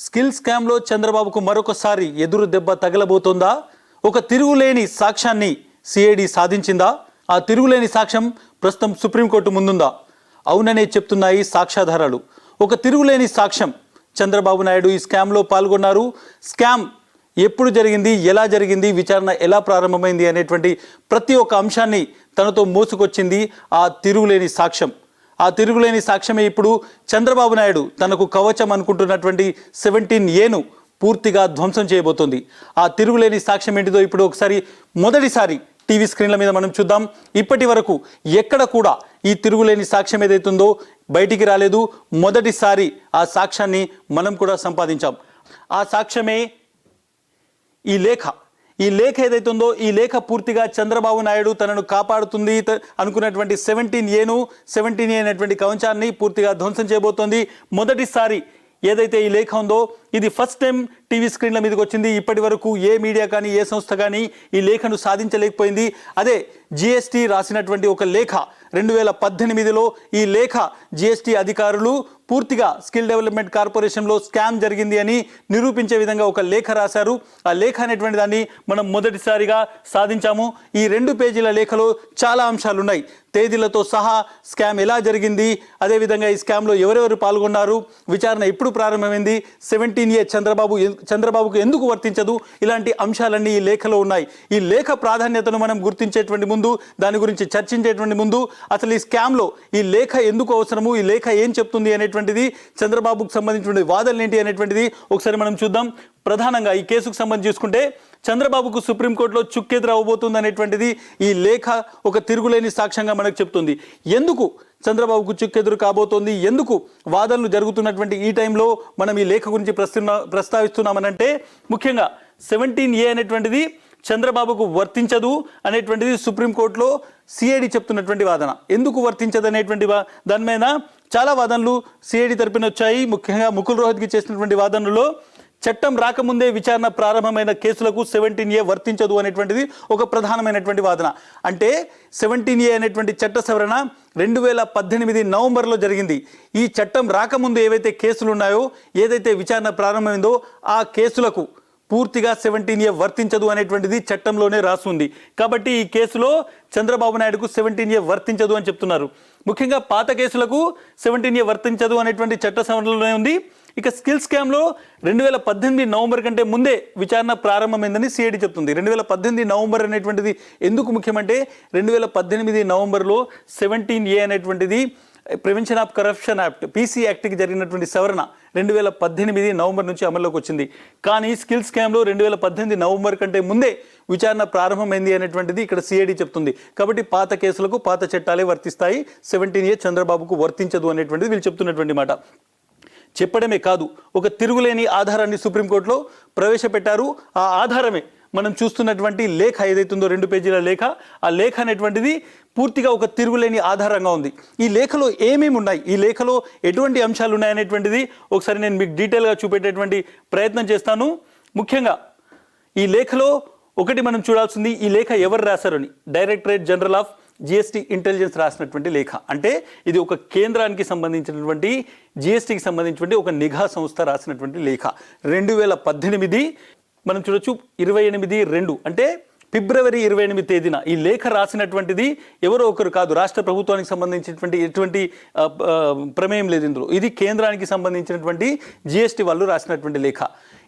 Skill స్కామ్లో చంద్రబాబుకు మరొకసారి ఎదురు దెబ్బ తగలబోతోందా? ఒక తిరుగులేని సాక్ష్యాన్ని సిఐడి సాధించిందా? ఆ తిరుగులేని సాక్ష్యం ప్రస్తుతం సుప్రీంకోర్టు ముందుందా? అవుననే చెప్తున్నాయి సాక్ష్యాధారాలు. ఒక తిరుగులేని సాక్ష్యం. చంద్రబాబు నాయుడు ఈ స్కామ్లో పాల్గొన్నారు. స్కామ్ ఎప్పుడు జరిగింది, ఎలా జరిగింది, విచారణ ఎలా ప్రారంభమైంది అనేటువంటి ప్రతి ఒక్క అంశాన్ని తనతో మోసుకొచ్చింది ఆ తిరుగులేని సాక్ష్యం. ఆ తిరుగులేని సాక్ష్యమే ఇప్పుడు చంద్రబాబు నాయుడు తనకు కవచం అనుకుంటున్నటువంటి 17A పూర్తిగా ధ్వంసం చేయబోతోంది. ఆ తిరుగులేని సాక్ష్యం ఏంటిదో ఇప్పుడు ఒకసారి మొదటిసారి టీవీ స్క్రీన్ల మీద మనం చూద్దాం. ఇప్పటి వరకు ఎక్కడ కూడా ఈ తిరుగులేని సాక్ష్యం ఏదైతుందో బయటికి రాలేదు. మొదటిసారి ఆ సాక్ష్యాన్ని మనం కూడా సంపాదించాం. ఆ సాక్ష్యమే ఈ లేఖ. ఈ లేఖ ఏదైతుందో ఈ లేఖ పూర్తిగా చంద్రబాబు నాయుడు తనను కాపాడుతుంది అనుకున్నటువంటి 17A అనేటువంటి కవచాన్ని పూర్తిగా ధ్వంసం చేయబోతోంది. మొదటిసారి ఏదైతే ఈ లేఖ ఉందో ఇది ఫస్ట్ టైం టీవీ స్క్రీన్ల మీదకి వచ్చింది. ఇప్పటి వరకు ఏ మీడియా కానీ ఏ సంస్థ కానీ ఈ లేఖను సాధించలేకపోయింది. అదే జిఎస్టీ రాసినటువంటి ఒక లేఖ 2018లో ఈ లేఖ జిఎస్టీ అధికారులు పూర్తిగా స్కిల్ డెవలప్మెంట్ కార్పొరేషన్లో స్కామ్ జరిగింది అని నిరూపించే విధంగా ఒక లేఖ రాశారు. ఆ లేఖ అనేటువంటి దాన్ని మనం మొదటిసారిగా సాధించాము. ఈ 2 పేజీల లేఖలో చాలా అంశాలు ఉన్నాయి. తేదీలతో సహా స్కామ్ ఎలా జరిగింది, అదేవిధంగా ఈ స్కామ్లో ఎవరెవరు పాల్గొన్నారు, విచారణ ఎప్పుడు ప్రారంభమైంది, 17A చంద్రబాబుకు ఎందుకు వర్తించదు, ఇలాంటి అంశాలన్నీ ఈ లేఖలో ఉన్నాయి. ఈ లేఖ ప్రాధాన్యతను మనం గుర్తించేటువంటి ముందు, దాని గురించి చర్చించేటువంటి ముందు, అసలు ఈ స్కామ్లో ఈ లేఖ ఎందుకు అవసరము, ఈ లేఖ ఏం చెప్తుంది అనేటువంటిది, చంద్రబాబుకు సంబంధించిన వాదనలు ఏంటి అనేటువంటిది ఒకసారి మనం చూద్దాం. ప్రధానంగా ఈ కేసుకు సంబంధించి చూసుకుంటే చంద్రబాబుకు సుప్రీంకోర్టులో చుక్కెదురు అవ్వబోతుంది అనేటువంటిది ఈ లేఖ ఒక తిరుగులేని సాక్ష్యంగా మనకు చెప్తుంది. ఎందుకు చంద్రబాబుకు చుక్కెదురు కాబోతోంది, ఎందుకు వాదనలు జరుగుతున్నటువంటి ఈ టైంలో మనం ఈ లేఖ గురించి ప్రస్తావిస్తున్నామనంటే ముఖ్యంగా 17A అనేటువంటిది చంద్రబాబుకు వర్తించదు అనేటువంటిది సుప్రీంకోర్టులో సిఐడి చెప్తున్నటువంటి వాదన. ఎందుకు వర్తించదు అనేటువంటి దాని మీద చాలా వాదనలు సిఐడి తరపున వచ్చాయి. ముఖ్యంగా ముకుల్ రోహత్గి చేసినటువంటి వాదనలో చట్టం రాకముందే విచారణ ప్రారంభమైన కేసులకు 17A వర్తించదు అనేటువంటిది ఒక ప్రధానమైనటువంటి వాదన. అంటే 17A అనేటువంటి చట్ట సవరణ 2018 నవంబర్లో జరిగింది. ఈ చట్టం రాకముందు ఏవైతే కేసులు ఉన్నాయో, ఏదైతే విచారణ ప్రారంభమైందో ఆ కేసులకు పూర్తిగా 17A వర్తించదు అనేటువంటిది చట్టంలోనే రాసుంది. కాబట్టి ఈ కేసులో చంద్రబాబు నాయుడుకు 17A వర్తించదు అని చెప్తున్నారు. ముఖ్యంగా పాత కేసులకు 17A వర్తించదు అనేటువంటి చట్ట సవరణలోనే ఉంది. ఇక స్కిల్ స్కామ్లో 2018 నవంబర్ కంటే ముందే విచారణ ప్రారంభమైందని సిఐడి చెప్తుంది. 2018 నవంబర్ అనేటువంటిది ఎందుకు ముఖ్యమంటే 2018 నవంబర్లో 17A అనేటువంటిది prevention of corruption act PC యాక్ట్కి జరిగినటువంటి సవరణ 2018 నవంబర్ నుంచి అమల్లోకి వచ్చింది. కానీ స్కిల్ స్కామ్లో 2018 నవంబర్ కంటే ముందే విచారణ ప్రారంభమైంది అనేటువంటిది ఇక్కడ సిఐడి చెప్తుంది. కాబట్టి పాత కేసులకు పాత చట్టాలే వర్తిస్తాయి, 17A చంద్రబాబుకు వర్తించదు అనేటువంటిది వీళ్ళు చెప్తున్నటువంటి మాట. చెప్పడమే కాదు, ఒక తిరుగులేని ఆధారాన్ని సుప్రీంకోర్టులో ప్రవేశపెట్టారు. ఆ ఆధారమే మనం చూస్తున్నటువంటి లేఖ ఏదైతుందో 2 పేజీల లేఖ. ఆ లేఖ అనేటువంటిది పూర్తిగా ఒక తిరుగులేని ఆధారంగా ఉంది. ఈ లేఖలో ఏమేమి ఉన్నాయి, ఈ లేఖలో ఎటువంటి అంశాలు ఉన్నాయనేటువంటిది ఒకసారి నేను మీకు డీటెయిల్గా చూపెట్టేటువంటి ప్రయత్నం చేస్తాను. ముఖ్యంగా ఈ లేఖలో ఒకటి మనం చూడాల్సింది, ఈ లేఖ ఎవరు రాశారని. Directorate general of GST intelligence రాసినటువంటి లేఖ. అంటే ఇది ఒక కేంద్రానికి సంబంధించినటువంటి జిఎస్టీకి సంబంధించినటువంటి ఒక నిఘా సంస్థ రాసినటువంటి లేఖ. 2018 మనం చూడొచ్చు 28/2 అంటే ఫిబ్రవరి 28 తేదీన ఈ లేఖ రాసినటువంటిది ఎవరో ఒకరు కాదు, రాష్ట్ర ప్రభుత్వానికి సంబంధించినటువంటి ఎటువంటి ప్రమేయం లేదు ఇందులో. ఇది కేంద్రానికి సంబంధించినటువంటి జిఎస్టీ వాళ్ళు రాసినటువంటి లేఖ.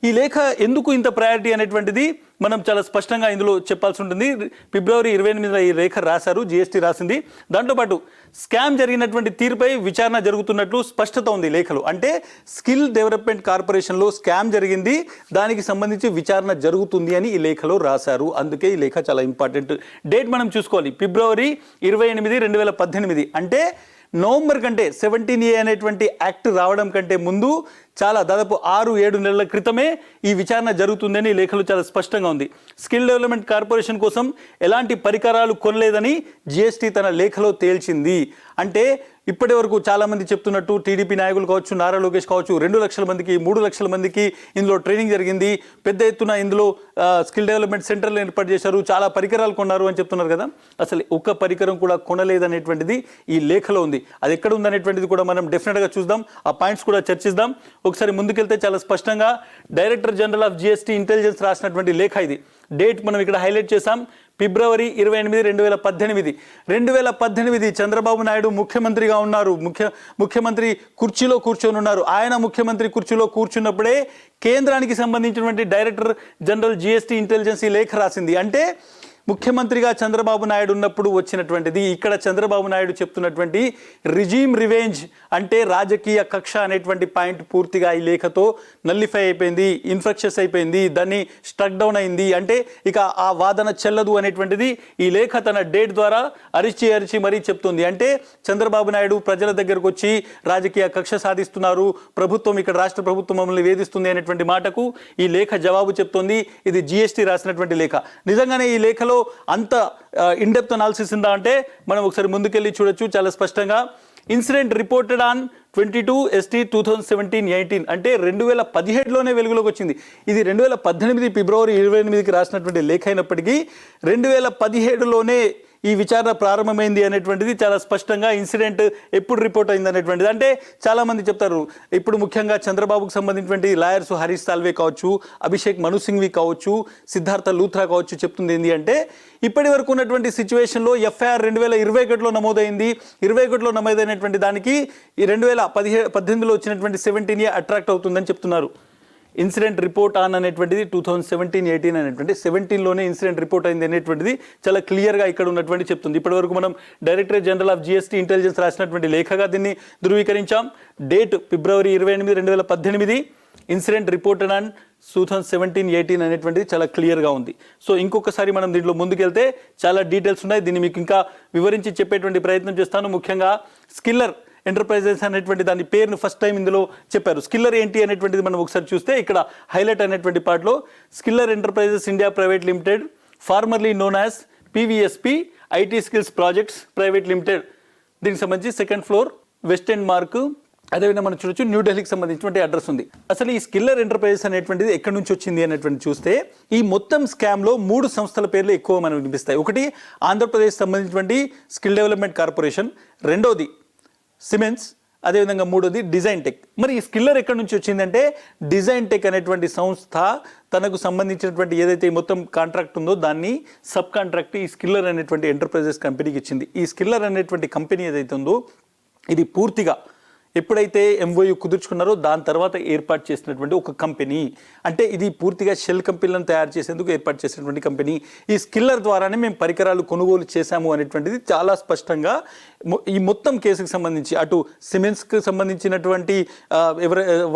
ఈ లేఖ ఎందుకు ఇంత ప్రయారిటీ అనేటువంటిది మనం చాలా స్పష్టంగా ఇందులో చెప్పాల్సి ఉంటుంది. ఫిబ్రవరి 28 ఈ లేఖ రాశారు, జిఎస్టీ రాసింది. దాంతోపాటు స్కామ్ జరిగినటువంటి తీరుపై విచారణ జరుగుతున్నట్లు స్పష్టత ఉంది లేఖలో. అంటే స్కిల్ డెవలప్మెంట్ కార్పొరేషన్లో స్కామ్ జరిగింది, దానికి సంబంధించి విచారణ జరుగుతుంది అని ఈ లేఖలో రాశారు. అందుకే ఈ లేఖ చాలా ఇంపార్టెంట్. డేట్ మనం చూసుకోవాలి, ఫిబ్రవరి 28, 2018. అంటే నవంబర్ కంటే 17A అనేటువంటి యాక్ట్ రావడం కంటే ముందు చాలా దాదాపు 6-7 నెలల క్రితమే ఈ విచారణ జరుగుతుందని ఈ లేఖలో చాలా స్పష్టంగా ఉంది. స్కిల్ డెవలప్మెంట్ కార్పొరేషన్ కోసం ఎలాంటి పరికరాలు కొనలేదని జిఎస్టీ తన లేఖలో తేల్చింది. అంటే ఇప్పటి వరకు చాలామంది చెప్తున్నట్టు టీడీపీ నాయకులు కావచ్చు, నారా లోకేష్ కావచ్చు, 2 లక్షల మందికి 3 లక్షల మందికి ఇందులో ట్రైనింగ్ జరిగింది, పెద్ద ఎత్తున ఇందులో స్కిల్ డెవలప్మెంట్ సెంటర్లు ఏర్పాటు చేశారు, చాలా పరికరాలు కొన్నారు అని చెప్తున్నారు కదా. అసలు ఒక్క పరికరం కూడా కొనలేదనేటువంటిది ఈ లేఖలో ఉంది. అది ఎక్కడ ఉందనేటువంటిది కూడా మనం డెఫినెట్గా చూద్దాం, ఆ పాయింట్స్ కూడా చర్చిద్దాం. ఒకసారి ముందుకెళ్తే చాలా స్పష్టంగా director general of GST intelligence రాసినటువంటి లేఖ ఇది. డేట్ మనం ఇక్కడ హైలైట్ చేసాం, ఫిబ్రవరి 28, 2018. 2018 చంద్రబాబు నాయుడు ముఖ్యమంత్రిగా ఉన్నారు, ముఖ్యమంత్రి కుర్చీలో కూర్చొని ఉన్నారు. ఆయన ముఖ్యమంత్రి కుర్చీలో కూర్చున్నప్పుడే కేంద్రానికి సంబంధించినటువంటి డైరెక్టర్ జనరల్ జిఎస్టీ ఇంటెలిజెన్స్ ఈ లేఖ రాసింది. అంటే ముఖ్యమంత్రిగా చంద్రబాబు నాయుడు ఉన్నప్పుడు వచ్చినటువంటిది. ఇక్కడ చంద్రబాబు నాయుడు చెప్తున్నటువంటి రిజీమ్ రివెంజ్ అంటే రాజకీయ కక్ష అనేటువంటి పాయింట్ పూర్తిగా ఈ లేఖతో నల్లిఫై అయిపోయింది, ఇన్ఫెక్షస్ అయిపోయింది, దాన్ని స్ట్రక్ డౌన్ అయింది. అంటే ఇక ఆ వాదన చెల్లదు అనేటువంటిది ఈ లేఖ తన డేట్ ద్వారా అరిచి మరీ చెప్తుంది. అంటే చంద్రబాబు నాయుడు ప్రజల దగ్గరకు వచ్చి రాజకీయ కక్ష సాధిస్తున్నారు, ప్రభుత్వం ఇక్కడ రాష్ట్ర ప్రభుత్వం మమ్మల్ని వేధిస్తుంది అనేటువంటి మాటకు ఈ లేఖ జవాబు చెప్తోంది. ఇది జిఎస్టీ రాసినటువంటి లేఖ. నిజంగానే ఈ లేఖలో అంత ఇన్డెప్త్ అనాలిసిస్ ఉందా అంటే మనం ఒకసారి ముందుకెళ్ళి చూడొచ్చు. చాలా స్పష్టంగా ఇన్సిడెంట్ రిపోర్టెడ్ ఆన్ 22/ST/2017-18 అంటే 2017లోనే వెలుగులోకి వచ్చింది. ఇది 2018 ఫిబ్రవరి 28కి రాసినటువంటి లేఖ అయినప్పటికీ 2017లోనే ఈ విచారణ ప్రారంభమైంది అనేటువంటిది చాలా స్పష్టంగా ఇన్సిడెంట్ ఎప్పుడు రిపోర్ట్ అయింది అనేటువంటిది. అంటే చాలామంది చెప్తారు, ఇప్పుడు ముఖ్యంగా చంద్రబాబుకు సంబంధించినటువంటి లాయర్స్ హరీష్ సాల్వే కావచ్చు, అభిషేక్ మను సింఘ్వి కావచ్చు, సిద్ధార్థ లూథ్రా కావచ్చు చెప్తుంది ఏంటి అంటే ఇప్పటి వరకు ఉన్నటువంటి సిచ్యువేషన్లో ఎఫ్ఐఆర్ 2021లో నమోదైంది. 21లో నమోదైనటువంటి దానికి ఈ 2018లో వచ్చినటువంటి 17 అట్రాక్ట్ అవుతుందని చెప్తున్నారు. ఇన్సిడెంట్ రిపోర్ట్ ఆన్ అనేటువంటిది 2017-18 అనేటువంటి 17లోనే ఇన్సిడెంట్ రిపోర్ట్ అయింది అనేటువంటిది చాలా క్లియర్గా ఇక్కడ ఉన్నటువంటి చెప్తుంది. ఇప్పటివరకు మనం director general of GST intelligence రాసినటువంటి లేఖగా దీన్ని ధృవీకరించాం. Date February 28, 2018. Incident reported on 2017-18 అనేటువంటిది చాలా క్లియర్గా ఉంది. సో ఇంకొకసారి మనం దీంట్లో ముందుకెళ్తే చాలా డీటెయిల్స్ ఉన్నాయి. దీన్ని మీకు ఇంకా వివరించి చెప్పేటువంటి ప్రయత్నం చేస్తాను. ముఖ్యంగా స్కిల్లర్ ఎంటర్ప్రైజెస్ అనేటువంటి దాని పేరును ఫస్ట్ టైం ఇందులో చెప్పారు. స్కిల్లర్ ఏంటి అనేటువంటిది మనం ఒకసారి చూస్తే ఇక్కడ హైలైట్ అనేటువంటి పార్ట్లో Skiller Enterprises India Private Limited, formerly known as PVSP IT Skills Projects Private Limited, దీనికి సంబంధించి 2nd floor west end mark. అదేవిధంగా మనం చూడొచ్చు న్యూఢిల్లీకి సంబంధించినటువంటి అడ్రస్ ఉంది. అసలు ఈ స్కిల్లర్ ఎంటర్ప్రైజెస్ అనేటువంటిది ఎక్కడి నుంచి వచ్చింది అనేటువంటి చూస్తే ఈ మొత్తం స్కామ్లో 3 సంస్థల పేర్లు ఎక్కువ మనకు వినిపిస్తాయి. ఒకటి ఆంధ్రప్రదేశ్ సంబంధించినటువంటి స్కిల్ డెవలప్మెంట్ కార్పొరేషన్, రెండోది సిమెన్స్, అదేవిధంగా మూడోది డిజైన్ టెక్. మరి ఈ స్కిల్లర్ ఎక్కడి నుంచి వచ్చిందంటే డిజైన్ టెక్ అనేటువంటి సంస్థ తనకు సంబంధించినటువంటి ఏదైతే మొత్తం కాంట్రాక్ట్ ఉందో దాన్ని సబ్ కాంట్రాక్ట్ ఈ స్కిల్లర్ అనేటువంటి ఎంటర్ప్రైజెస్ కంపెనీకి ఇచ్చింది. ఈ స్కిల్లర్ అనేటువంటి కంపెనీ ఏదైతే ఉందో ఇది పూర్తిగా ఎప్పుడైతే ఎంఓయూ కుదుర్చుకున్నారో దాని తర్వాత ఏర్పాటు చేసినటువంటి ఒక కంపెనీ. అంటే ఇది పూర్తిగా షెల్ కంపెనీలను తయారు చేసేందుకు ఏర్పాటు చేసినటువంటి కంపెనీ. ఈ స్కిల్లర్ ద్వారానే మేము పరికరాలు కొనుగోలు చేశాము అనేటువంటిది చాలా స్పష్టంగా ఈ మొత్తం కేసుకు సంబంధించి అటు సిమెన్స్కి సంబంధించినటువంటి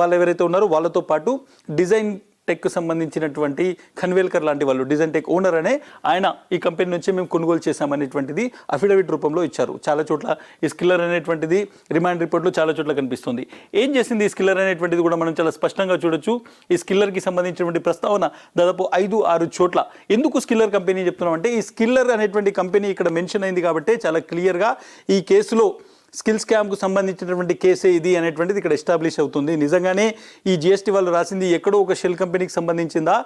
వాళ్ళు ఎవరైతే ఉన్నారో వాళ్ళతో పాటు డిజైన్ టెక్ సంబంధించినటువంటి ఖన్వేల్కర్ లాంటి వాళ్ళు, డిజైన్ టెక్ ఓనర్ అనే ఆయన ఈ కంపెనీ నుంచి మేము కొనుగోలు చేశామనేటువంటిది అఫిడవిట్ రూపంలో ఇచ్చారు. చాలా చోట్ల ఈ స్కిల్లర్ అనేటువంటిది రిమాండ్ రిపోర్ట్లో చాలా చోట్ల కనిపిస్తుంది. ఏం చేసింది ఈ స్కిల్లర్ అనేటువంటిది కూడా మనం చాలా స్పష్టంగా చూడొచ్చు. ఈ స్కిల్లర్కి సంబంధించినటువంటి ప్రస్తావన దాదాపు 5-6 చోట్ల. ఎందుకు స్కిల్లర్ కంపెనీ చెప్తున్నాం అంటే ఈ స్కిల్లర్ అనేటువంటి కంపెనీ ఇక్కడ మెన్షన్ అయింది కాబట్టి చాలా క్లియర్గా ఈ కేసులో స్కిల్ స్కామ్కు సంబంధించినటువంటి కేసే ఇది అనేటువంటిది ఇక్కడ ఎస్టాబ్లిష్ అవుతుంది. నిజంగానే ఈ జిఎస్టీ వాళ్ళు రాసింది ఎక్కడో ఒక షెల్ కంపెనీకి సంబంధించిందా,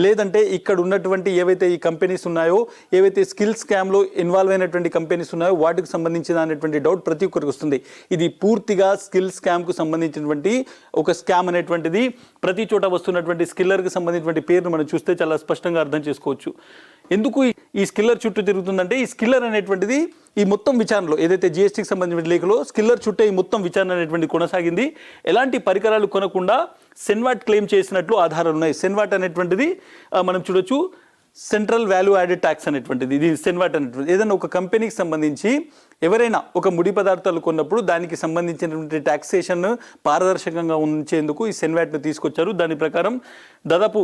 లేదంటే ఇక్కడ ఉన్నటువంటి ఏవైతే ఈ కంపెనీస్ ఉన్నాయో, ఏవైతే స్కిల్ స్కామ్లో ఇన్వాల్వ్ అయినటువంటి కంపెనీస్ ఉన్నాయో వాటికి సంబంధించిన అనేటువంటి డౌట్ ప్రతి ఒక్కరికి వస్తుంది. ఇది పూర్తిగా స్కిల్ స్కామ్కు సంబంధించినటువంటి ఒక స్కామ్ అనేటువంటిది ప్రతి చోట వస్తున్నటువంటి స్కిల్లర్కి సంబంధించినటువంటి పేరును మనం చూస్తే చాలా స్పష్టంగా అర్థం చేసుకోవచ్చు. ఎందుకు ఈ స్కిల్లర్ చుట్టూ తిరుగుతుందంటే ఈ స్కిల్లర్ అనేటువంటిది ఈ మొత్తం విచారణలో ఏదైతే జిఎస్టీకి సంబంధించిన లేఖలో స్కిల్లర్ చుట్టే ఈ మొత్తం విచారణ అనేటువంటి కొనసాగింది. ఎలాంటి పరికరాలు కొనకుండా సెన్వాట్ క్లెయిమ్ చేసినట్లు ఆధారాలు ఉన్నాయి. సెన్వాట్ అనేటువంటిది మనం చూడొచ్చు, సెంట్రల్ వాల్యూ యాడెడ్ ట్యాక్స్ అనేటువంటిది. ఇది సెన్వాట్ అనేటువంటిది ఏదైనా ఒక కంపెనీకి సంబంధించి ఎవరైనా ఒక ముడి పదార్థాలు కొన్నప్పుడు దానికి సంబంధించినటువంటి ట్యాక్సేషన్ పారదర్శకంగా ఉంచేందుకు ఈ సెన్వాట్ను తీసుకొచ్చారు. దాని ప్రకారం దాదాపు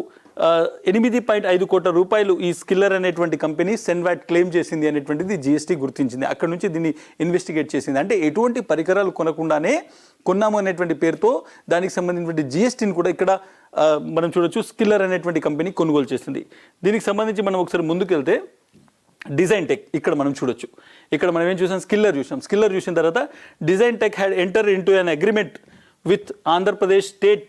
8.5 కోట్ల రూపాయలు ఈ స్కిల్లర్ అనేటువంటి కంపెనీ సెన్వాట్ క్లెయిమ్ చేసింది అనేటువంటిది జిఎస్టీ గుర్తించింది. అక్కడ నుంచి దీన్ని ఇన్వెస్టిగేట్ చేసింది. అంటే ఎటువంటి పరికరాలు కొనకుండానే కొన్నాము అనేటువంటి పేరుతో దానికి సంబంధించినటువంటి జిఎస్టీని కూడా ఇక్కడ మనం చూడొచ్చు స్కిల్లర్ అనేటువంటి కంపెనీ కొనుగోలు చేసింది. దీనికి సంబంధించి మనం ఒకసారి ముందుకెళ్తే డిజైన్ టెక్ ఇక్కడ మనం చూడొచ్చు. ఇక్కడ మనం ఏం చూసాం, స్కిల్లర్ చూసిన తర్వాత design tech had enter into an agreement with Andhra Pradesh state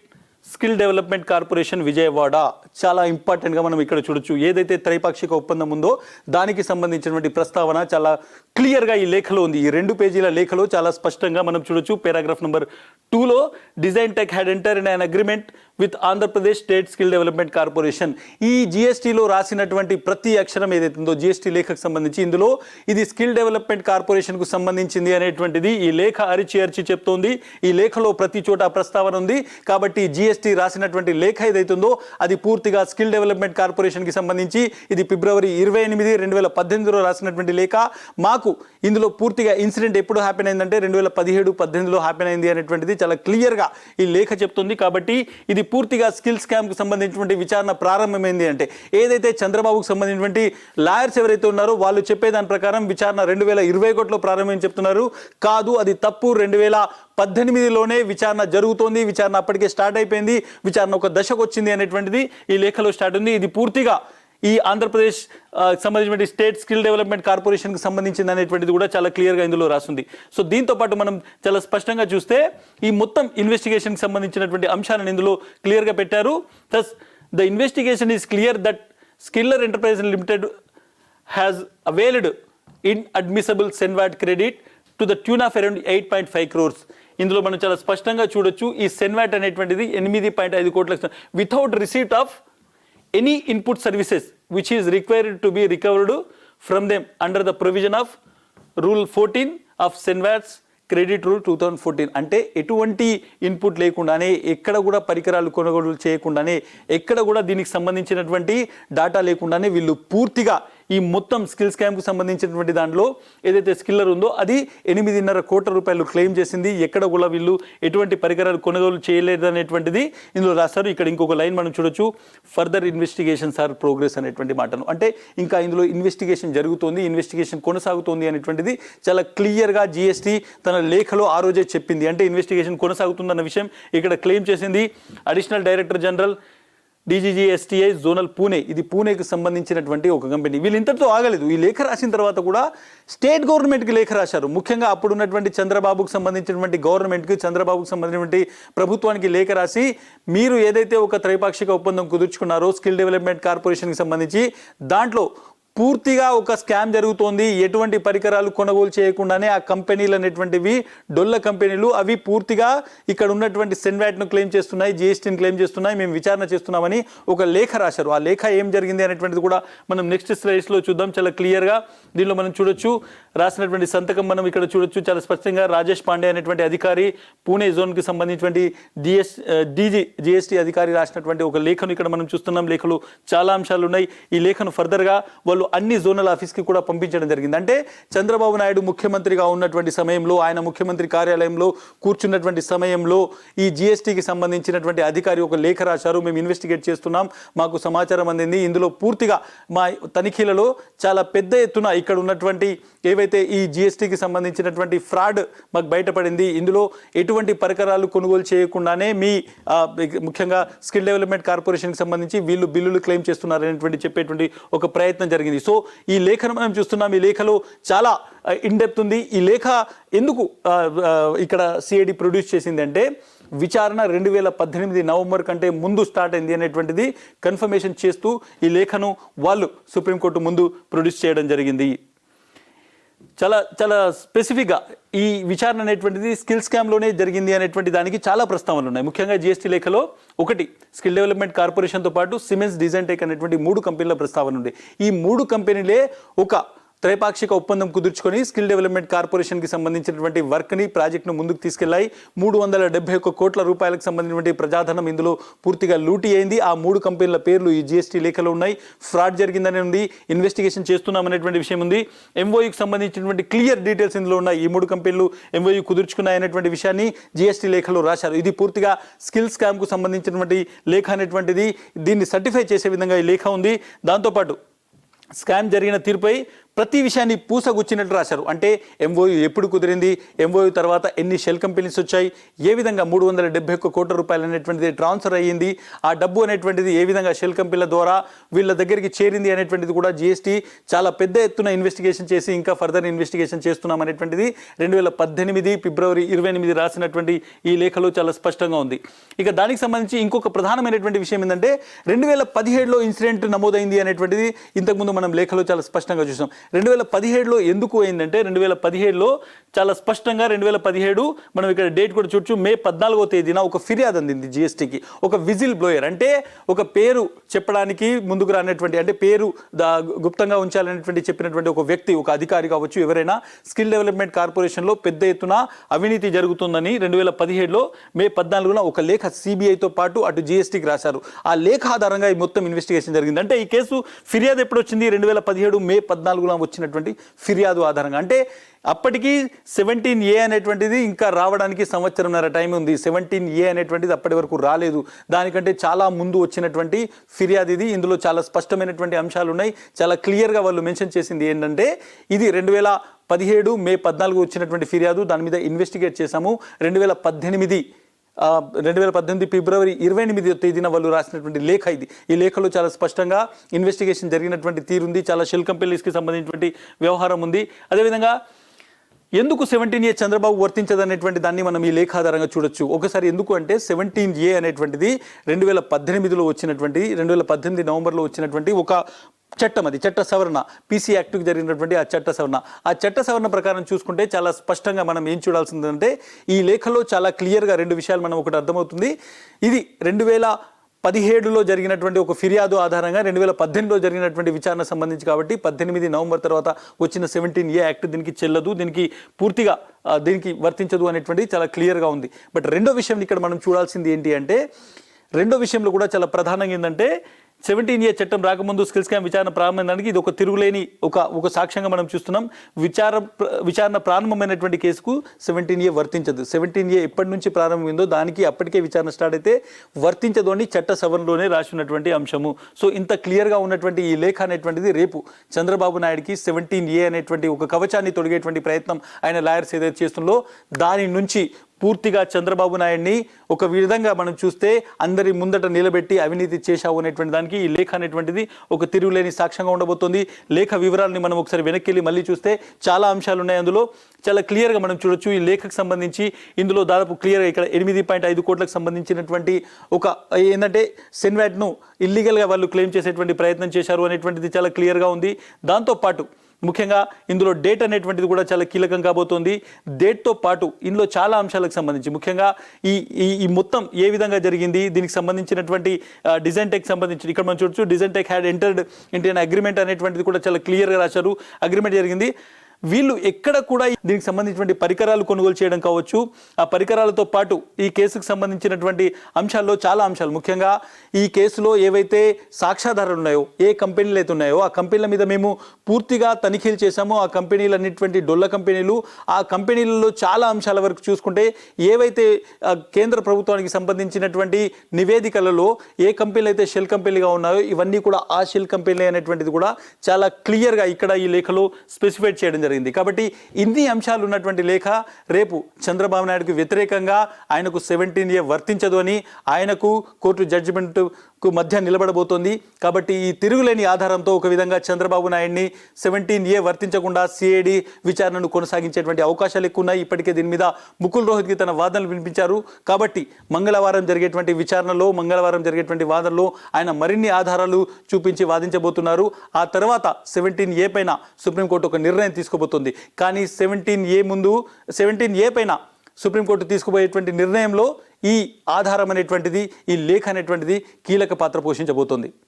skill development corporation Vijayawada. చాలా ఇంపార్టెంట్గా మనం ఇక్కడ చూడొచ్చు. ఏదైతే త్రైపాక్షిక ఒప్పందం ఉందో దానికి సంబంధించినటువంటి ప్రస్తావన చాలా క్లియర్గా ఈ లేఖలో ఉంది. ఈ 2 పేజీల లేఖలో చాలా స్పష్టంగా మనం చూడొచ్చు. పారాగ్రాఫ్ నెంబర్ 2లో design tech had enter in an agreement with Andhra Pradesh state skill development corporation. ఈ జిఎస్టీలో రాసినటువంటి ప్రతి అక్షరం ఏదైతే ఉందో జిఎస్టీ లేఖకు సంబంధించి ఇందులో ఇది స్కిల్ డెవలప్మెంట్ కార్పొరేషన్కు సంబంధించింది అనేటువంటిది ఈ లేఖ అరిచి చెప్తోంది. ఈ లేఖలో ప్రతి చోట ప్రస్తావన ఉంది. కాబట్టి జిఎస్టీ రాసినటువంటి లేఖ ఏదైతుందో అది పూర్తిగా స్కిల్ డెవలప్మెంట్ కార్పొరేషన్కి సంబంధించి ఇది ఫిబ్రవరి 28, 2018లో రాసినటువంటి లేఖ. మాకు ఇందులో పూర్తిగా ఇన్సిడెంట్ ఎప్పుడు హ్యాపెన్ అయిందంటే 2017-18లో హ్యాపెన్ అయింది అనేటువంటిది చాలా క్లియర్గా ఈ లేఖ చెప్తుంది. కాబట్టి ఇది పూర్తిగా స్కిల్ స్కామ్కు సంబంధించినటువంటి విచారణ ప్రారంభమైంది. అంటే ఏదైతే చంద్రబాబుకు సంబంధించినటువంటి లాయర్స్ ఎవరైతే ఉన్నారో వాళ్ళు చెప్పేదాని ప్రకారం విచారణ 2021లో ప్రారంభమని చెప్తున్నారు. కాదు, అది తప్పు. 2018లోనే విచారణ జరుగుతోంది. విచారణ అప్పటికే స్టార్ట్ అయిపోయింది. విచారణ ఒక దశకు వచ్చింది అనేటువంటిది ఈ లేఖలో స్టార్ట్ ఉంది. ఇది పూర్తిగా ఈ ఆంధ్రప్రదేశ్ సంబంధించిన స్టేట్ స్కిల్ డెవలప్మెంట్ కార్పొరేషన్కి సంబంధించింది అనేటువంటిది కూడా చాలా క్లియర్గా ఇందులో రాస్తుంది. సో దీంతో పాటు మనం చాలా స్పష్టంగా చూస్తే ఈ మొత్తం ఇన్వెస్టిగేషన్కి సంబంధించినటువంటి అంశాలను ఇందులో క్లియర్గా పెట్టారు. thus the investigation is clear that Skiller Enterprise Limited has availed inadmissible Senvat credit to the tune of around 8.5 crores. ఇందులో మనం చాలా స్పష్టంగా చూడొచ్చు. ఈ సెన్వాట్ అనేటువంటిది 8.5 కోట్ల without receipt of any input services which is required to be recovered from them under the provision of Rule 14 of Senvat's credit rule 2014. అంటే ఎటువంటి ఇన్పుట్ లేకుండానే, ఎక్కడ కూడా పరికరాలు కొనుగోలు చేయకుండానే, ఎక్కడ కూడా దీనికి సంబంధించినటువంటి డాటా లేకుండానే వీళ్ళు పూర్తిగా ఈ మొత్తం స్కిల్ స్కామ్కు సంబంధించినటువంటి దాంట్లో ఏదైతే స్కిల్లర్ ఉందో అది 8.5 కోట్ల రూపాయలు క్లెయిమ్ చేసింది. ఎక్కడ కూడా వీళ్ళు ఎటువంటి పరికరాలు కొనుగోలు చేయలేదు అనేటువంటిది ఇందులో రాస్తారు. ఇక్కడ ఇంకొక లైన్ మనం చూడొచ్చు, ఫర్దర్ ఇన్వెస్టిగేషన్స్ ఆర్ ప్రోగ్రెస్ అనేటువంటి మాటను. అంటే ఇంకా ఇందులో ఇన్వెస్టిగేషన్ జరుగుతోంది, ఇన్వెస్టిగేషన్ కొనసాగుతోంది అనేటువంటిది చాలా క్లియర్గా జిఎస్టీ తన లేఖలో ఆ రోజే చెప్పింది. అంటే ఇన్వెస్టిగేషన్ కొనసాగుతుందన్న విషయం ఇక్కడ క్లెయిమ్ చేసింది. Additional director general DGGSTI zonal Pune, ఇది పూణేకి సంబంధించినటువంటి ఒక కంపెనీ. వీళ్ళు ఇంతటితో ఆగలేదు. ఈ లేఖ రాసిన తర్వాత కూడా స్టేట్ గవర్నమెంట్కి లేఖ రాశారు. ముఖ్యంగా అప్పుడున్నటువంటి చంద్రబాబుకు సంబంధించినటువంటి గవర్నమెంట్కి, చంద్రబాబుకు సంబంధించినటువంటి ప్రభుత్వానికి లేఖ రాసి మీరు ఏదైతే ఒక త్రైపాక్షిక ఒప్పందం కుదుర్చుకున్నారో స్కిల్ డెవలప్మెంట్ కార్పొరేషన్కి సంబంధించి దాంట్లో పూర్తిగా ఒక స్కామ్ జరుగుతోంది. ఎటువంటి పరికరాలు కొనుగోలు చేయకుండానే ఆ కంపెనీలు అనేటువంటివి డొల్ల కంపెనీలు, అవి పూర్తిగా ఇక్కడ ఉన్నటువంటి సెన్వాట్ను క్లెయిమ్ చేస్తున్నాయి, జిఎస్టీని క్లెయిమ్ చేస్తున్నాయి, మేము విచారణ చేస్తున్నామని ఒక లేఖ రాశారు. ఆ లేఖ ఏం జరిగింది అనేటువంటిది కూడా మనం నెక్స్ట్ స్లైడ్స్లో చూద్దాం. చాలా క్లియర్గా దీనిలో మనం చూడొచ్చు. రాసినటువంటి సంతకం మనం ఇక్కడ చూడొచ్చు చాలా స్పష్టంగా. రాజేష్ పాండే అనేటువంటి అధికారి, పూణే జోన్కి సంబంధించినటువంటి జిఎస్టీ అధికారి రాసినటువంటి ఒక లేఖను ఇక్కడ మనం చూస్తున్నాం. లేఖలు చాలా అంశాలు ఉన్నాయి. ఈ లేఖను ఫర్దర్గా వాళ్ళు అన్ని జోనల్ ఆఫీస్కి కూడా పంపించడం జరిగింది. అంటే చంద్రబాబు నాయుడు ముఖ్యమంత్రిగా ఉన్నటువంటి సమయంలో, ఆయన ముఖ్యమంత్రి కార్యాలయంలో కూర్చున్నటువంటి సమయంలో ఈ జిఎస్టీకి సంబంధించినటువంటి అధికారి ఒక లేఖ రాశారు. మేము ఇన్వెస్టిగేట్ చేస్తున్నాం, మాకు సమాచారం అందింది. ఇందులో పూర్తిగా మా తనిఖీలలో చాలా పెద్ద ఎత్తున ఇక్కడ ఉన్నటువంటి ఏవైతే ఈ జిఎస్టీకి సంబంధించినటువంటి ఫ్రాడ్ మాకు బయటపడింది. ఇందులో ఎటువంటి పరికరాలు కొనుగోలు చేయకుండానే మీ ముఖ్యంగా స్కిల్ డెవలప్మెంట్ కార్పొరేషన్కి సంబంధించి వీళ్ళు బిల్లులు క్లెయిమ్ చేస్తున్నారు అనేటువంటి చెప్పేటువంటి ఒక ప్రయత్నం జరిగింది. సో ఈ లేఖను మనం చూస్తున్నాం. ఈ లేఖలో చాలా ఇన్డెప్త్ ఉంది. ఈ లేఖ ఎందుకు ఇక్కడ సిఐడి ప్రొడ్యూస్ చేసింది అంటే విచారణ 2018 నవంబర్ కంటే ముందు స్టార్ట్ అయింది అనేటువంటిది కన్ఫర్మేషన్ చేస్తూ ఈ లేఖను వాళ్ళు సుప్రీంకోర్టు ముందు ప్రొడ్యూస్ చేయడం జరిగింది. చాలా స్పెసిఫిక్గా ఈ విచారణ అనేటువంటిది స్కిల్ స్కామ్లోనే జరిగింది అనేటువంటి దానికి చాలా ప్రస్తావనలు ఉన్నాయి. ముఖ్యంగా జిఎస్టీ లేఖలో ఒకటి స్కిల్ డెవలప్మెంట్ కార్పొరేషన్తో పాటు సిమెన్స్ డిజైన్ టెక్ అనేటువంటి 3 కంపెనీల ప్రస్తావన ఉంది. ఈ 3 కంపెనీలే ఒక త్రైపాక్షిక ఒప్పందం కుదుర్చుకొని స్కిల్ డెవలప్మెంట్ కార్పొరేషన్కి సంబంధించినటువంటి వర్క్ని, ప్రాజెక్ట్ను ముందుకు తీసుకెళ్లాయి. 371 కోట్ల రూపాయలకు సంబంధించినటువంటి ప్రజాధనం ఇందులో పూర్తిగా లూటీ అయింది. ఆ 3 కంపెనీల పేర్లు ఈ జిఎస్టీ లేఖలో ఉన్నాయి. ఫ్రాడ్ జరిగిందని ఉంది, ఇన్వెస్టిగేషన్ చేస్తున్నామనేటువంటి విషయం ఉంది. ఎంఓయూకి సంబంధించినటువంటి క్లియర్ డీటెయిల్స్ ఇందులో ఉన్నాయి. ఈ 3 కంపెనీలు ఎంఓయూ కుదుర్చుకున్నాయనేటువంటి విషయాన్ని జిఎస్టీ లేఖలో రాశారు. ఇది పూర్తిగా స్కిల్ స్కామ్కు సంబంధించినటువంటి లేఖ అనేటువంటిది, దీన్ని సర్టిఫై చేసే విధంగా ఈ లేఖ ఉంది. దాంతోపాటు స్కామ్ జరిగిన తీరుపై ప్రతి విషయాన్ని పూసగుచ్చినట్టు రాశారు. అంటే ఎంఓయూ ఎప్పుడు కుదిరింది, ఎంఓయూ తర్వాత ఎన్ని షెల్ కంపెనీస్ వచ్చాయి, ఏ విధంగా 371 కోట్ల రూపాయలు అనేటువంటిది ట్రాన్స్ఫర్ అయ్యింది, ఆ డబ్బు అనేటువంటిది ఏ విధంగా షెల్ కంపెనీల ద్వారా వీళ్ళ దగ్గరికి చేరింది అనేటువంటిది కూడా జీఎస్టీ చాలా పెద్ద ఎత్తున ఇన్వెస్టిగేషన్ చేసి ఇంకా ఫర్దర్ ఇన్వెస్టిగేషన్ చేస్తున్నాం అనేటువంటిది 2018 ఫిబ్రవరి 28 రాసినటువంటి ఈ లేఖలో చాలా స్పష్టంగా ఉంది. ఇక దానికి సంబంధించి ఇంకొక ప్రధానమైనటువంటి విషయం ఏంటంటే 2017లో ఇన్సిడెంట్ నమోదైంది అనేటువంటిది ఇంతకుముందు మనం లేఖలో చాలా స్పష్టంగా చూసాం. 2017లో ఎందుకు అయిందంటే 2017లో చాలా స్పష్టంగా 2017 మనం ఇక్కడ డేట్ కూడా చూడొచ్చు, మే 14వ తేదీన ఒక ఫిర్యాదు అందింది జీఎస్టీకి. ఒక విజిల్ బ్లోయర్ అంటే ఒక పేరు చెప్పడానికి ముందుకు రానటువంటి, అంటే పేరు గుప్తంగా ఉంచాలనేటువంటి చెప్పినటువంటి ఒక వ్యక్తి, ఒక అధికారి కావచ్చు ఎవరైనా, స్కిల్ డెవలప్మెంట్ కార్పొరేషన్లో పెద్ద ఎత్తున అవినీతి జరుగుతుందని 2017లో మే 14న ఒక లేఖ సిబిఐతో పాటు అటు జీఎస్టీకి రాశారు. ఆ లేఖ ఆధారంగా ఈ మొత్తం ఇన్వెస్టిగేషన్ జరిగింది. అంటే ఈ కేసు ఫిర్యాదు ఎప్పుడు వచ్చింది, 2017 మే 14న వచ్చినటువంటి ఫిర్యాదు ఆధారంగా. అంటే అప్పటికి 17A అనేటువంటిది ఇంకా రావడానికి సంవత్సరంన్నర టైం ఉంది. 17A అనేటువంటిది అప్పటి వరకు రాలేదు. దానికంటే చాలా ముందు వచ్చినటువంటి ఫిర్యాదు ఇది. ఇందులో చాలా స్పష్టమైనటువంటి అంశాలు ఉన్నాయి. చాలా క్లియర్గా వాళ్ళు మెన్షన్ చేసింది ఏంటంటే ఇది 2017 మే 14 వచ్చినటువంటి ఫిర్యాదు. దాని మీద ఇన్వెస్టిగేట్ చేశాము. 2018 ఫిబ్రవరి 28వ తేదీన వాళ్ళు రాసినటువంటి లేఖ ఇది. ఈ లేఖలో చాలా స్పష్టంగా ఇన్వెస్టిగేషన్ జరిగినటువంటి తీరుంది. చాలా షెల్ కంపెనీస్కి సంబంధించినటువంటి వ్యవహారం ఉంది. అదేవిధంగా ఎందుకు 17A చంద్రబాబు వర్తించదనేటువంటి దాన్ని మనం ఈ లేఖ ఆధారంగా చూడొచ్చు. ఒకసారి ఎందుకు అంటే 17A అనేటువంటిది 2018లో వచ్చినటువంటి, 2018 నవంబర్లో వచ్చినటువంటి ఒక చట్టం. అది చట్ట సవరణ, పీసీ యాక్ట్కి జరిగినటువంటి ఆ చట్ట సవరణ. ఆ చట్ట సవరణ ప్రకారం చూసుకుంటే చాలా స్పష్టంగా మనం ఏం చూడాల్సిందంటే ఈ లేఖలో చాలా క్లియర్గా రెండు విషయాలు మనం ఒకటి అర్థమవుతుంది. ఇది 2017లో జరిగినటువంటి ఒక ఫిర్యాదు ఆధారంగా 2018లో జరిగినటువంటి విచారణ సంబంధించి కాబట్టి 18 నవంబర్ తర్వాత వచ్చిన 17A యాక్ట్ దీనికి చెల్లదు, దీనికి పూర్తిగా దీనికి వర్తించదు అనేటువంటి చాలా క్లియర్గా ఉంది. బట్ రెండో విషయం ఇక్కడ మనం చూడాల్సింది ఏంటి అంటే, రెండో విషయంలో కూడా చాలా ప్రధానంగా ఏంటంటే 17A చట్టం రాకముందు స్కిల్ స్కామ్ విచారణ ప్రారంభమైనదానికి ఇది ఒక తిరుగులేని ఒక సాక్ష్యంగా మనం చూస్తున్నాం. విచారణ ప్రారంభమైనటువంటి కేసుకు 17A వర్తించదు. 17A ఎప్పటి నుంచి ప్రారంభమైందో దానికి అప్పటికే విచారణ స్టార్ట్ అయితే వర్తించదు అని చట్ట సవరణలోనే రాసినటువంటి అంశము. సో ఇంత క్లియర్గా ఉన్నటువంటి ఈ లేఖ అనేటువంటిది రేపు చంద్రబాబు నాయుడికి 17A అనేటువంటి ఒక కవచాన్ని తొడిగేటువంటి ప్రయత్నం ఆయన లాయర్స్ ఏదైతే చేస్తుందో దాని నుంచి పూర్తిగా చంద్రబాబు నాయుడిని ఒక విధంగా మనం చూస్తే అందరి ముందట నిలబెట్టి అవినీతి చేశావు అనేటువంటి దానికి ఈ లేఖ అనేటువంటిది ఒక తిరుగులేని సాక్ష్యంగా ఉండబోతోంది. లేఖ వివరాలని మనం ఒకసారి వెనక్కి వెళ్ళి మళ్ళీ చూస్తే చాలా అంశాలు ఉన్నాయి. అందులో చాలా క్లియర్గా మనం చూడొచ్చు. ఈ లేఖకు సంబంధించి ఇందులో దాదాపు క్లియర్గా ఇక్కడ 8.5 కోట్లకు సంబంధించినటువంటి ఒక ఏంటంటే సెన్వాట్ను ఇల్లీగల్గా వాళ్ళు క్లెయిమ్ చేసేటువంటి ప్రయత్నం చేశారు అనేటువంటిది చాలా క్లియర్గా ఉంది. దాంతోపాటు ముఖ్యంగా ఇందులో డేట్ అనేటువంటిది కూడా చాలా కీలకం కాబోతోంది. డేట్తో పాటు ఇందులో చాలా అంశాలకు సంబంధించి ముఖ్యంగా ఈ మొత్తం ఏ విధంగా జరిగింది, దీనికి సంబంధించినటువంటి డిజైన్ టెక్ సంబంధించి ఇక్కడ మనం చూడొచ్చు. డిజైన్ టెక్ హ్యాడ్ ఎంటర్డ్ ఇంటి అగ్రిమెంట్ అనేటువంటిది కూడా చాలా క్లియర్గా రాశారు. అగ్రిమెంట్ జరిగింది. వీళ్ళు ఎక్కడ కూడా దీనికి సంబంధించినటువంటి పరికరాలు కొనుగోలు చేయడం కావచ్చు, ఆ పరికరాలతో పాటు ఈ కేసుకు సంబంధించినటువంటి అంశాల్లో చాలా అంశాలు, ముఖ్యంగా ఈ కేసులో ఏవైతే సాక్ష్యాధారాలు ఉన్నాయో, ఏ కంపెనీలు అయితే ఉన్నాయో ఆ కంపెనీల మీద మేము పూర్తిగా తనిఖీలు చేశామో, ఆ కంపెనీలు అన్నిటువంటి డొల్ల కంపెనీలు, ఆ కంపెనీలలో చాలా అంశాల వరకు చూసుకుంటే ఏవైతే కేంద్ర ప్రభుత్వానికి సంబంధించినటువంటి నివేదికలలో ఏ కంపెనీలు అయితే షెల్ కంపెనీగా ఉన్నాయో ఇవన్నీ కూడా ఆ షెల్ కంపెనీ అనేటువంటిది కూడా చాలా క్లియర్గా ఇక్కడ ఈ లేఖలో స్పెసిఫై చేయడం జరిగింది. కాబట్టి ఇన్ని అంశాలు ఉన్నటువంటి లేఖ రేపు చంద్రబాబు నాయుడుకు వ్యతిరేకంగా ఆయనకు 17A వర్తించదు అని ఆయనకు కోర్టు జడ్జిమెంట్కు మధ్య నిలబడబోతోంది. కాబట్టి ఈ తిరుగులేని ఆధారంతో ఒక విధంగా చంద్రబాబు నాయుడిని 17A వర్తించకుండా సిఐడి విచారణను కొనసాగించేటువంటి అవకాశాలు ఎక్కువ ఉన్నాయి. ఇప్పటికే దీని మీద ముకుల్ రోహిత్కి తన వాదనలు వినిపించారు. కాబట్టి మంగళవారం జరిగేటువంటి విచారణలో, మంగళవారం జరిగేటువంటి వాదనలో ఆయన మరిన్ని ఆధారాలు చూపించి వాదించబోతున్నారు. ఆ తర్వాత 17A పైన సుప్రీంకోర్టు ఒక నిర్ణయం తీసుకోబోతుంది. కానీ 17A పైన సుప్రీంకోర్టు తీసుకుపోయేటువంటి నిర్ణయంలో ఈ ఆధారం అనేటువంటిది, ఈ లేఖ అనేటువంటిది కీలక పాత్ర పోషించబోతోంది.